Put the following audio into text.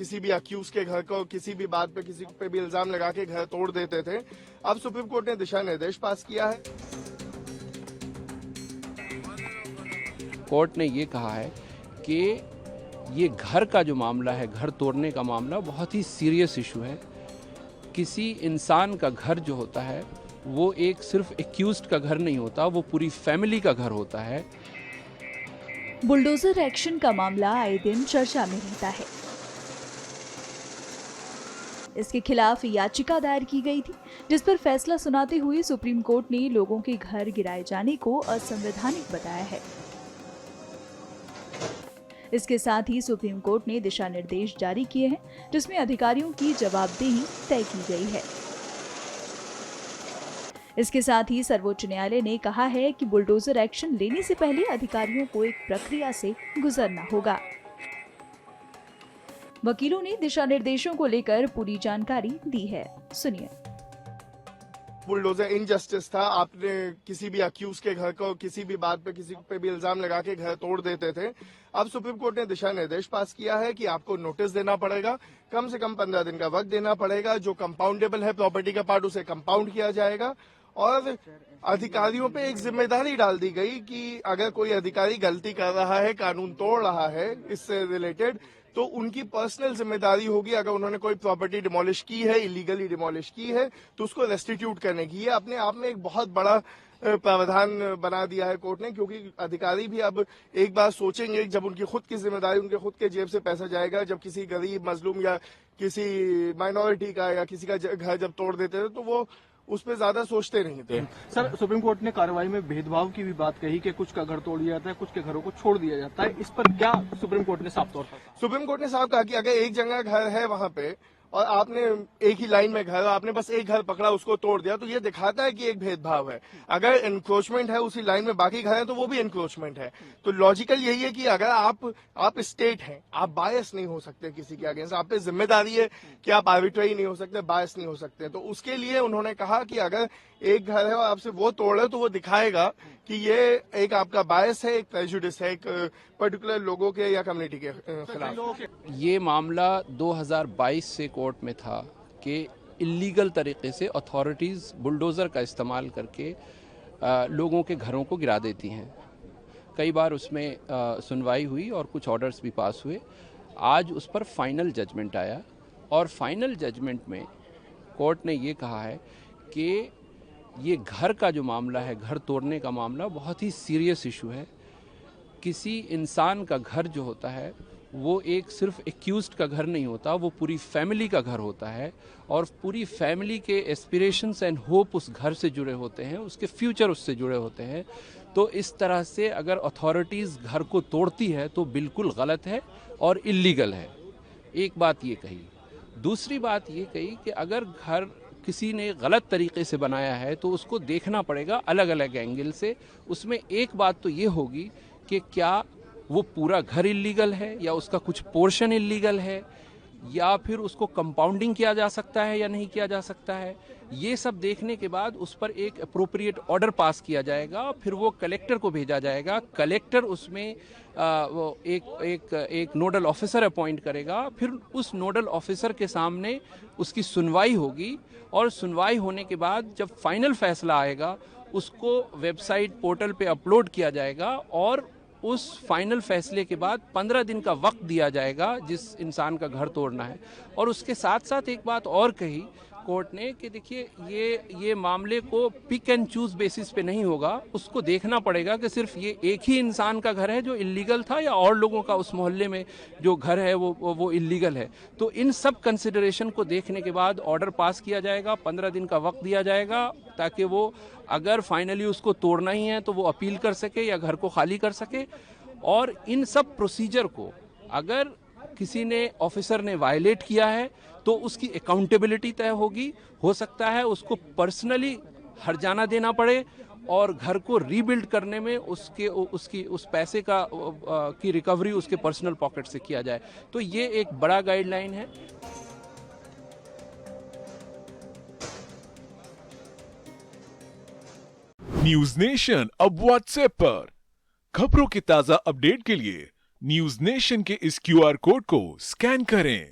किसी भी अक्यूज के घर को किसी भी बात पे किसी पे भी इल्जाम लगा के घर तोड़ देते थे। अब सुप्रीम कोर्ट ने दिशा निर्देश पास किया है। कोर्ट ने ये कहा है कि ये घर का जो मामला है, घर तोड़ने का मामला बहुत ही सीरियस इशू है। किसी इंसान का घर जो होता है वो एक सिर्फ एक्यूज्ड का घर नहीं होता, वो पूरी फैमिली का घर होता है। बुलडोजर एक्शन का मामला आए दिन चर्चा में रहता है। इसके खिलाफ याचिका दायर की गई थी, जिस पर फैसला सुनाते हुए सुप्रीम कोर्ट ने लोगों के घर गिराए जाने को असंवैधानिक बताया है। इसके साथ ही सुप्रीम कोर्ट ने दिशा निर्देश जारी किए हैं, जिसमें अधिकारियों की जवाबदेही तय की गई है। इसके साथ ही सर्वोच्च न्यायालय ने कहा है कि बुलडोजर एक्शन लेने से पहले अधिकारियों को एक प्रक्रिया से गुजरना होगा। वकीलों ने दिशा निर्देशों को लेकर पूरी जानकारी दी है, सुनिए। बुलडोजर इनजस्टिस था। आपने किसी भी अक्यूज के घर को किसी भी बात पे किसी पे भी इल्जाम लगा के घर तोड़ देते थे। अब सुप्रीम कोर्ट ने दिशा निर्देश पास किया है कि आपको नोटिस देना पड़ेगा, कम से कम 15 दिन का वक्त देना पड़ेगा। जो कंपाउंडेबल है प्रॉपर्टी का पार्ट, उसे कंपाउंड किया जाएगा। और अधिकारियों पे एक जिम्मेदारी डाल दी गई कि अगर कोई अधिकारी गलती कर रहा है, कानून तोड़ रहा है इससे रिलेटेड, तो उनकी पर्सनल जिम्मेदारी होगी। अगर उन्होंने कोई प्रॉपर्टी डिमोलिश की है, इलीगली डिमोलिश की है, तो उसको रेस्टिट्यूट करने की। ये अपने आप में एक बहुत बड़ा प्रावधान बना दिया है कोर्ट ने, क्योंकि अधिकारी भी अब एक बार सोचेंगे, जब उनकी खुद की जिम्मेदारी, उनके खुद के जेब से पैसा जाएगा, जब किसी गरीब मजलूम या किसी माइनॉरिटी का या किसी का घर जब तोड़ देते थे, तो वो उस पर ज्यादा सोचते नहीं थे। सर, सुप्रीम कोर्ट ने कार्रवाई में भेदभाव की भी बात कही कि कुछ का घर तोड़ दिया जाता है, कुछ के घरों को छोड़ दिया जाता है। इस पर क्या सुप्रीम कोर्ट ने साफ तौर पर कहा? सुप्रीम कोर्ट ने साफ कहा कि अगर एक जगह घर है वहां पे और आपने एक ही लाइन में घर, आपने बस एक घर पकड़ा, उसको तोड़ दिया, तो ये दिखाता है कि एक भेदभाव है। अगर एनक्रोचमेंट है उसी लाइन में बाकी घर है, तो वो भी एनक्रोचमेंट है। तो लॉजिकल यही है कि अगर आप स्टेट हैं, आप बायस नहीं हो सकते किसी के अगेंस्ट, आप पे जिम्मेदारी है कि आप आर्बिट्रेरी नहीं हो सकते, बायस नहीं हो सकते। तो उसके लिए उन्होंने कहा कि अगर एक घर है और आपसे वो तोड़ है, तो वो दिखाएगा कि ये एक आपका बायस है, एक प्रेजुडिस है, एक पर्टिकुलर लोगों के या कम्युनिटी के खिलाफ। ये मामला 2022 से कोर्ट में था कि इलीगल तरीके से अथॉरिटीज़ बुलडोज़र का इस्तेमाल करके लोगों के घरों को गिरा देती हैं। कई बार उसमें सुनवाई हुई और कुछ ऑर्डर्स भी पास हुए। आज उस पर फाइनल जजमेंट आया और फाइनल जजमेंट में कोर्ट ने ये कहा है कि ये घर का जो मामला है, घर तोड़ने का मामला बहुत ही सीरियस इशू है। किसी इंसान का घर जो होता है वो एक सिर्फ एक्यूज्ड का घर नहीं होता, वो पूरी फैमिली का घर होता है। और पूरी फैमिली के एस्पिरेशंस एंड होप उस घर से जुड़े होते हैं, उसके फ्यूचर उससे जुड़े होते हैं। तो इस तरह से अगर अथॉरिटीज़ घर को तोड़ती है तो बिल्कुल गलत है और इल्लीगल है। एक बात ये कही। दूसरी बात ये कही कि अगर घर किसी ने गलत तरीके से बनाया है तो उसको देखना पड़ेगा अलग अलग एंगल से। उसमें एक बात तो ये होगी कि क्या वो पूरा घर इल्लीगल है या उसका कुछ पोर्शन इल्लीगल है, या फिर उसको कंपाउंडिंग किया जा सकता है या नहीं किया जा सकता है। ये सब देखने के बाद उस पर एक अप्रोप्रिएट ऑर्डर पास किया जाएगा, फिर वो कलेक्टर को भेजा जाएगा। कलेक्टर उसमें वो एक नोडल ऑफिसर अपॉइंट करेगा, फिर उस नोडल ऑफिसर के सामने उसकी सुनवाई होगी और सुनवाई होने के बाद जब फाइनल फैसला आएगा उसको वेबसाइट पोर्टल पे अपलोड किया जाएगा और उस फाइनल फैसले के बाद 15 दिन का वक्त दिया जाएगा जिस इंसान का घर तोड़ना है। और उसके साथ साथ एक बात और कही कोर्ट ने कि देखिए ये मामले को पिक एंड चूज बेसिस पे नहीं होगा, उसको देखना पड़ेगा कि सिर्फ ये एक ही इंसान का घर है जो इल्लीगल था या और लोगों का उस मोहल्ले में जो घर है वो इल्लीगल है। तो इन सब कंसिडरेशन को देखने के बाद ऑर्डर पास किया जाएगा, 15 दिन का वक्त दिया जाएगा ताकि वो अगर फाइनली उसको तोड़ना ही है तो वो अपील कर सके या घर को खाली कर सके। और इन सब प्रोसीजर को अगर किसी ने ऑफिसर ने वायलेट किया है तो उसकी अकाउंटेबिलिटी तय होगी। हो सकता है उसको पर्सनली हर्जाना देना पड़े और घर को रीबिल्ड करने में उस पैसे की रिकवरी उसके पर्सनल पॉकेट से किया जाए। तो ये एक बड़ा गाइडलाइन है। न्यूज नेशन अब व्हाट्सएप पर खबरों की ताजा अपडेट के लिए न्यूज नेशन के इस क्यूआर कोड को स्कैन करें।